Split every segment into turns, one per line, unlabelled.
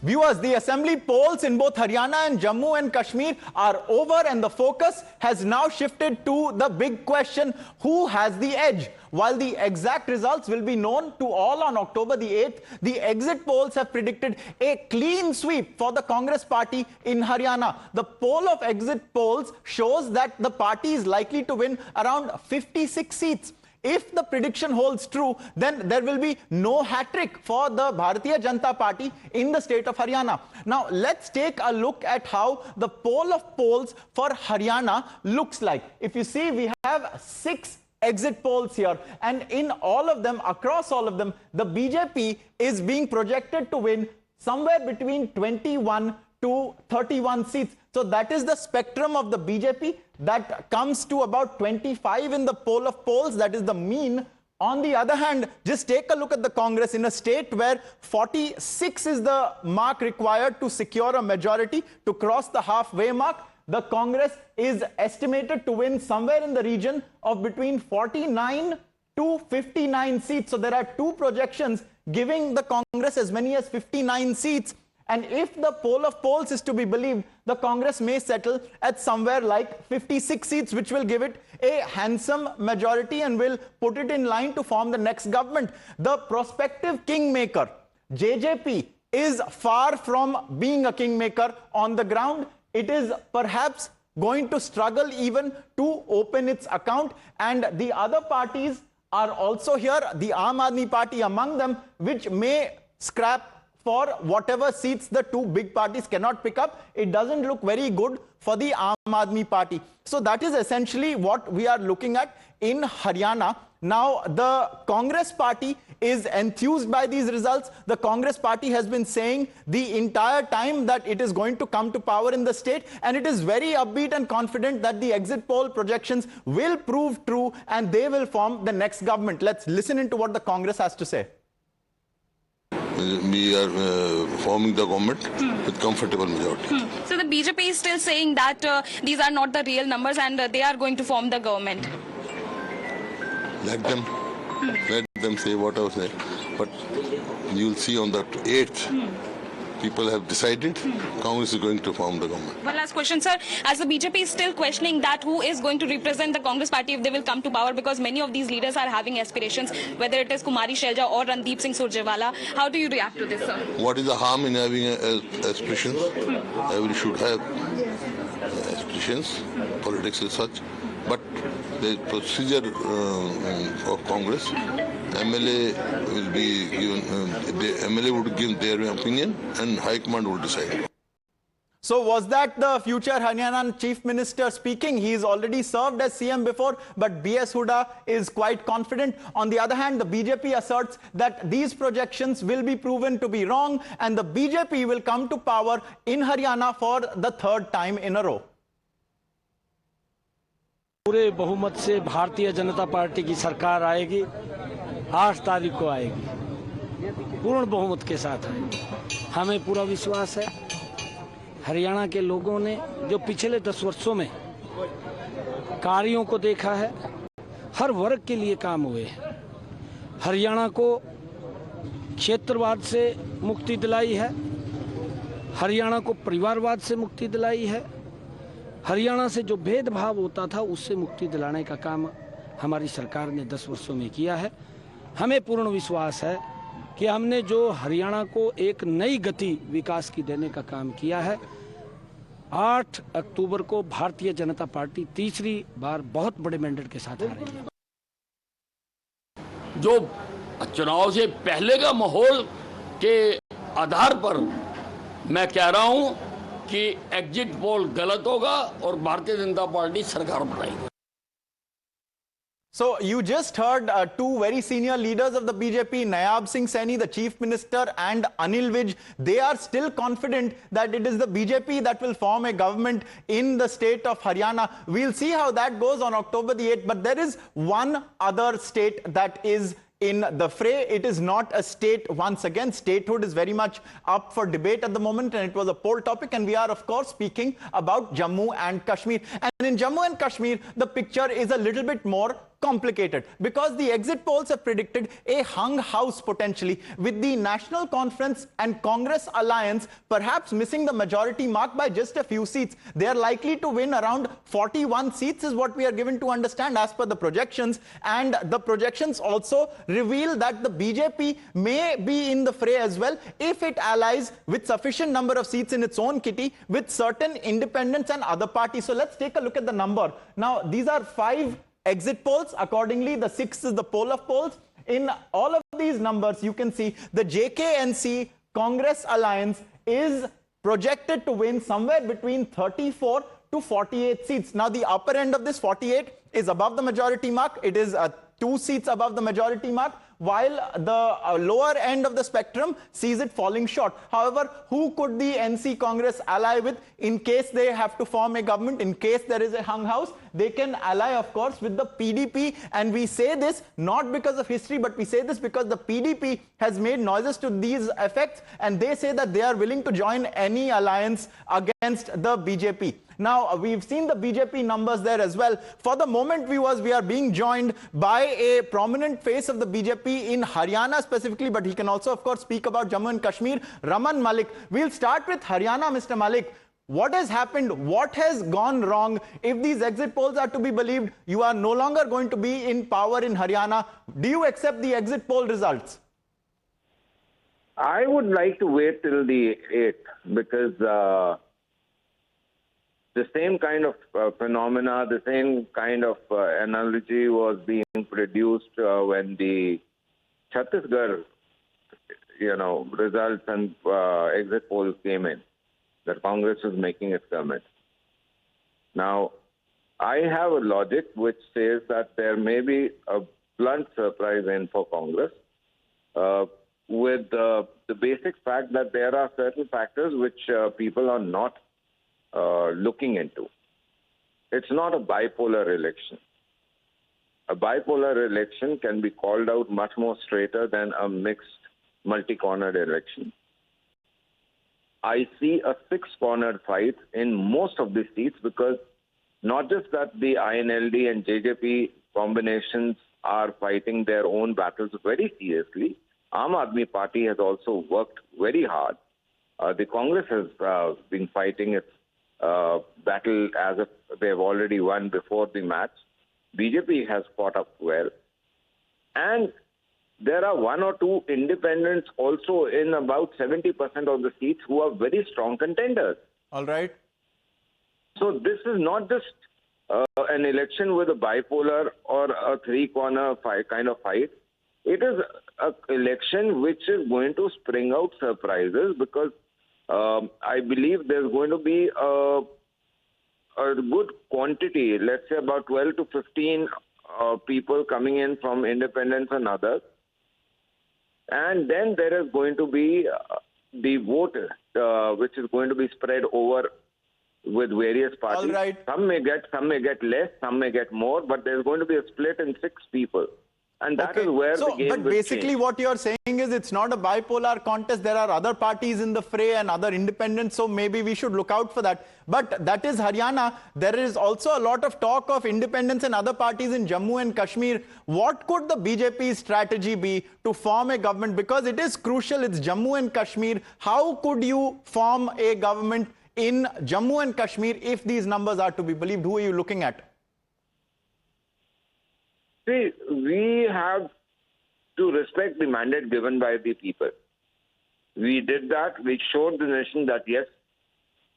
Viewers, the assembly polls in both Haryana and Jammu and Kashmir are over, and the focus has now shifted to the big question, who has the edge? While the exact results will be known to all on October the 8th, the exit polls have predicted a clean sweep for the Congress party in Haryana. The poll of exit polls shows that the party is likely to win around 56 seats. If the prediction holds true, then there will be no hat-trick for the Bharatiya Janata Party in the state of Haryana. Now, let's take a look at how the poll of polls for Haryana looks like. If you see, we have 6 exit polls here, and in all of them, across all of them, the BJP is being projected to win somewhere between 21 to 31 seats. So that is the spectrum of the BJP. That comes to about 25 in the poll of polls. That is the mean. On the other hand, just take a look at the Congress in a state where 46 is the mark required to secure a majority, to cross the halfway mark. The Congress is estimated to win somewhere in the region of between 49 to 59 seats. So there are 2 projections giving the Congress as many as 59 seats. And if the poll of polls is to be believed, the Congress may settle at somewhere like 56 seats, which will give it a handsome majority and will put it in line to form the next government. The prospective kingmaker, JJP, is far from being a kingmaker on the ground. It is perhaps going to struggle even to open its account. And the other parties are also here, the Aam Aadmi Party among them, which may scrap for whatever seats the 2 big parties cannot pick up. It doesn't look very good for the Aam Aadmi Party. So that is essentially what we are looking at in Haryana. Now, the Congress party is enthused by these results. The Congress party has been saying the entire time that it is going to come to power in the state, and it is very upbeat and confident that the exit poll projections will prove true and they will form the next government. Let's listen into what the Congress has to say.
We are forming the government with comfortable majority.
So the BJP is still saying that these are not the real numbers and they are going to form the government.
Let them say whatever say. But you will see on the 8th, people have decided Congress is going to form the government.
One last question, sir. As the BJP is still questioning that who is going to represent the Congress party if they will come to power, because many of these leaders are having aspirations, whether it is Kumari Shelja or Randeep Singh Surjewala. How do you react to this, sir?
What is the harm in having aspirations? Everybody should have aspirations. Politics is such. But the procedure of Congress, MLA will be given, the MLA would give their opinion and High Command will decide.
So was that the future Haryana Chief Minister speaking? He is already served as CM before, but BS Huda is quite confident. On the other hand, the BJP asserts that these projections will be proven to be wrong and the BJP will come to power in Haryana for the 3rd time in a row.
पूरे बहुमत से Bharatiya Janata party की सरकार आएगी, 8 तारीख को आएगी, पूर्ण बहुमत के साथ आएगी। हमें पूरा विश्वास है। हरियाणा के लोगों ने जो पिछले 10 वर्षों में कार्यों को देखा है, हर वर्ग के लिए काम हुए हैं। हरियाणा को क्षेत्रवाद से मुक्ति दिलाई है, हरियाणा को परिवारवाद से मुक्ति दिलाई है, हरियाणा से जो भेदभाव होता था उससे मुक्ति दिलाने का काम हमारी सरकार ने 10 वर्षों में किया है। हमें पूर्ण विश्वास है कि हमने जो हरियाणा को एक नई गति विकास की देने का काम किया है, 8 अक्टूबर को भारतीय जनता पार्टी तीसरी बार बहुत बड़े मैंडेट के साथ आ रही है।
जो चुनाव से पहले का माहौल के आधार पर मैं कह रहा हूं कि एग्जिट पोल गलत होगा और भारतीय जनता पार्टी सरकार बनाएगी।
So you just heard 2 very senior leaders of the BJP, Nayab Singh Saini, the Chief Minister, and Anil Vij. They are still confident that it is the BJP that will form a government in the state of Haryana. We'll see how that goes on October the 8th. But there is one other state that is in the fray. It is not a state once again. Statehood is very much up for debate at the moment, and it was a poll topic, and we are of course speaking about Jammu and Kashmir. And in Jammu and Kashmir, the picture is a little bit more complicated because the exit polls have predicted a hung house potentially, with the National Conference and Congress alliance perhaps missing the majority mark by just a few seats. They are likely to win around 41 seats is what we are given to understand as per the projections, and the projections also reveal that the BJP may be in the fray as well if it allies with sufficient number of seats in its own kitty with certain independents and other parties. So let's take a look at the number. Now, these are 5 exit polls. Accordingly, the 6th is the poll of polls. In all of these numbers, you can see the JKNC Congress alliance is projected to win somewhere between 34 to 48 seats. Now, the upper end of this 48 is above the majority mark. It is 2 seats above the majority mark, while the lower end of the spectrum sees it falling short. However, who could the NC Congress ally with in case they have to form a government, in case there is a hung house? They can ally, of course, with the PDP. And we say this not because of history, but we say this because the PDP has made noises to these effects, and they say that they are willing to join any alliance against the BJP. Now, we've seen the BJP numbers there as well. For the moment, viewers, we are being joined by a prominent face of the BJP in Haryana specifically, but he can also, of course, speak about Jammu and Kashmir, Raman Malik. We'll start with Haryana, Mr. Malik. What has happened? What has gone wrong? If these exit polls are to be believed, you are no longer going to be in power in Haryana. Do you accept the exit poll results?
I would like to wait till the 8th because the same kind of phenomena, the same kind of analogy was being produced when the Chhattisgarh, results and exit polls came in, that Congress was making its government. Now, I have a logic which says that there may be a blunt surprise in for Congress with the basic fact that there are certain factors which people are not looking into. It's not a bipolar election. A bipolar election can be called out much more straighter than a mixed, multi-cornered election. I see a 6-cornered fight in most of the seats because not just that the INLD and JJP combinations are fighting their own battles very seriously. Aam Aadmi Party has also worked very hard. The Congress has been fighting its battle as if they've already won before the match. BJP has fought up well. And there are 1 or 2 independents also in about 70% of the seats who are very strong contenders.
All right.
So this is not just an election with a bipolar or a 3-corner kind of fight. It is an election which is going to spring out surprises because I believe there's going to be a good quantity, let's say about 12 to 15 people coming in from independents and others. And then there is going to be the vote, which is going to be spread over with various parties.
All right.
Some may get less, some may get more, but there's going to be a split in 6 people. And that is where the game
But
will
basically
change.
what you're saying is it's not a bipolar contest. There are other parties in the fray and other independents, so maybe we should look out for that. But that is Haryana. There is also a lot of talk of independents and other parties in Jammu and Kashmir. What could the BJP's strategy be to form a government? Because it is crucial, it's Jammu and Kashmir. How could you form a government in Jammu and Kashmir if these numbers are to be believed? Who are you looking at?
See, we have to respect the mandate given by the people. We did that. We showed the nation that, yes,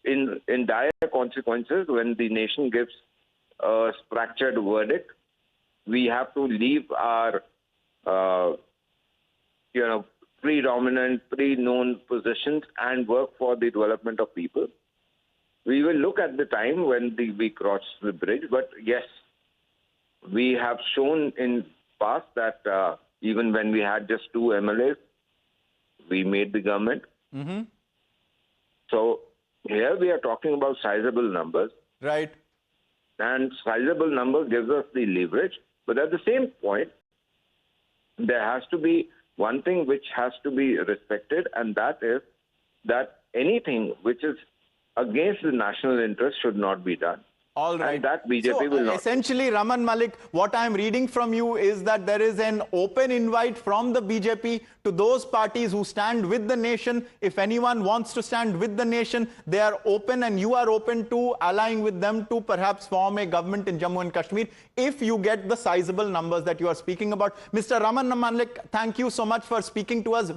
in dire consequences, when the nation gives a fractured verdict, we have to leave our, predominant, pre-known positions and work for the development of people. We will look at the time when we cross the bridge, but yes, we have shown in past that even when we had just 2 MLAs, we made the government.
Mm-hmm.
So here we are talking about sizable numbers.
Right.
And sizable number gives us the leverage. But at the same point, there has to be one thing which has to be respected, and that is that anything which is against the national interest should not be done.
All right.
And that BJP will not.
Essentially, Raman Malik, what I'm reading from you is that there is an open invite from the BJP to those parties who stand with the nation. If anyone wants to stand with the nation, they are open, and you are open to allying with them to perhaps form a government in Jammu and Kashmir if you get the sizable numbers that you are speaking about. Mr. Raman Malik, thank you so much for speaking to us.